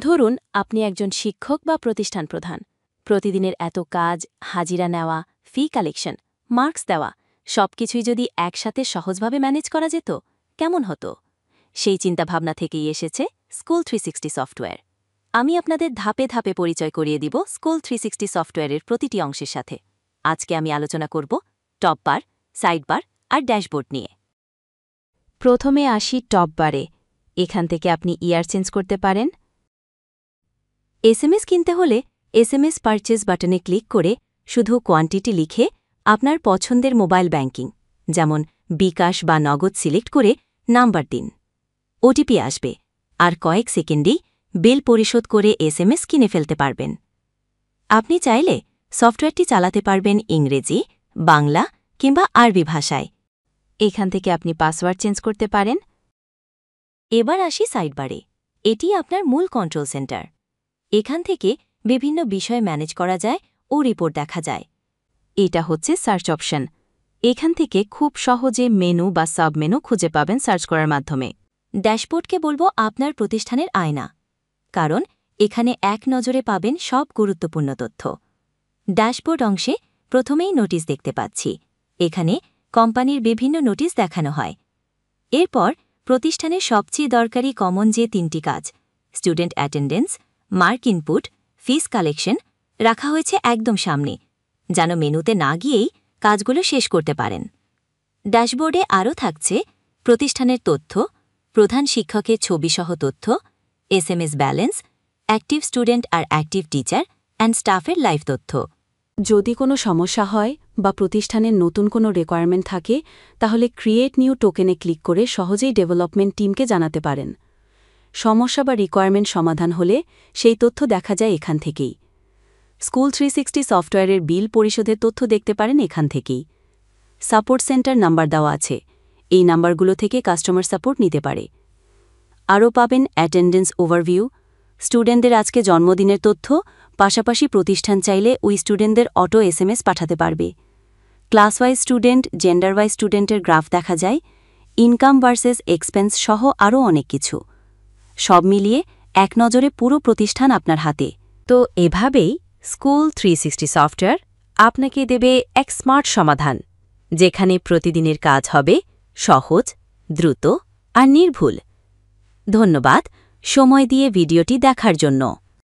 ধরুন আপনি একজন শিক্ষক বা প্রতিষ্ঠান প্রধান। প্রতিদিনের এত কাজ, হাজিরা নেওয়া, ফি কালেকশন, মার্কস দেওয়া সবকিছুই যদি একসাথে সহজভাবে ম্যানেজ করা যেত কেমন হতো? সেই চিন্তাভাবনা থেকেই এসেছে স্কুল 360 সফটওয়্যার। আমি আপনাদের ধাপে ধাপে পরিচয় করিয়ে দিব স্কুল 360 সফটওয়্যারের প্রতিটি অংশের সাথে। আজকে আমি আলোচনা করব টপ বার, সাইড বার আর ড্যাশবোর্ড নিয়ে। প্রথমে আসি টপ বারে। এখান থেকে আপনি ইয়ার চেঞ্জ করতে পারেন। এসএমএস কিনতে হলে এসএমএস পারচেজ বাটনে ক্লিক করে শুধু কোয়ান্টিটি লিখে আপনার পছন্দের মোবাইল ব্যাংকিং যেমন বিকাশ বা নগদ সিলেক্ট করে নাম্বার দিন। ওটিপি আসবে, আর কয়েক সেকেন্ডেই বিল পরিশোধ করে এসএমএস কিনে ফেলতে পারবেন। আপনি চাইলে সফটওয়্যারটি চালাতে পারবেন ইংরেজি, বাংলা কিংবা আরবি ভাষায়। এখান থেকে আপনি পাসওয়ার্ড চেঞ্জ করতে পারেন। এবার আসি সাইডবারে। এটি আপনার মূল কন্ট্রোল সেন্টার। এখান থেকে বিভিন্ন বিষয় ম্যানেজ করা যায় ও রিপোর্ট দেখা যায়। এটা হচ্ছে সার্চ অপশন। এখান থেকে খুব সহজে মেনু বা সাবমেনু খুঁজে পাবেন সার্চ করার মাধ্যমে। ড্যাশবোর্ডকে বলবো আপনার প্রতিষ্ঠানের আয়না, কারণ এখানে এক নজরে পাবেন সব গুরুত্বপূর্ণ তথ্য। ড্যাশবোর্ড অংশে প্রথমেই নোটিশ দেখতে পাচ্ছি। এখানে কোম্পানির বিভিন্ন নোটিশ দেখানো হয়। এরপর প্রতিষ্ঠানের সবচেয়ে দরকারি কমন যে তিনটি কাজ, স্টুডেন্ট অ্যাটেন্ডেন্স, মার্ক ইনপুট, ফিস কালেকশন, রাখা হয়েছে একদম সামনে, যেন মেনুতে না গিয়েই কাজগুলো শেষ করতে পারেন। ড্যাশবোর্ডে আরও থাকছে প্রতিষ্ঠানের তথ্য, প্রধান শিক্ষকের ছবিসহ তথ্য, এসএমএস ব্যালেন্স, অ্যাক্টিভ স্টুডেন্ট আর অ্যাক্টিভ টিচার অ্যান্ড স্টাফের লাইভ তথ্য। যদি কোনো সমস্যা হয় বা প্রতিষ্ঠানের নতুন কোনো রিকোয়ারমেন্ট থাকে, তাহলে ক্রিয়েট নিউ টোকেনে ক্লিক করে সহজেই ডেভেলপমেন্ট টিমকে জানাতে পারেন। সমস্যা বা রিকোয়ারমেন্ট সমাধান হলে সেই তথ্য দেখা যায় এখান থেকেই। স্কুল 360 সফটওয়্যারের বিল পরিশোধের তথ্য দেখতে পারেন এখান থেকেই। সাপোর্ট সেন্টার নাম্বার দেওয়া আছে, এই নাম্বারগুলো থেকে কাস্টমার সাপোর্ট নিতে পারে। আরও পাবেন অ্যাটেন্ডেন্স ওভারভিউ, স্টুডেন্টদের আজকে জন্মদিনের তথ্য, পাশাপাশি প্রতিষ্ঠান চাইলে ওই স্টুডেন্টদের অটো এসএমএস পাঠাতে পারবে। Class wise student, gender wise স্টুডেন্টের গ্রাফ দেখা যায়, ইনকাম ভার্সেস এক্সপেন্স সহ আরও অনেক কিছু। সব মিলিয়ে এক নজরে পুরো প্রতিষ্ঠান আপনার হাতে। তো এভাবেই স্কুল 360 সফটওয়্যার আপনাকে দেবে এক স্মার্ট সমাধান, যেখানে প্রতিদিনের কাজ হবে সহজ, দ্রুত আর নির্ভুল। ধন্যবাদ সময় দিয়ে ভিডিওটি দেখার জন্য।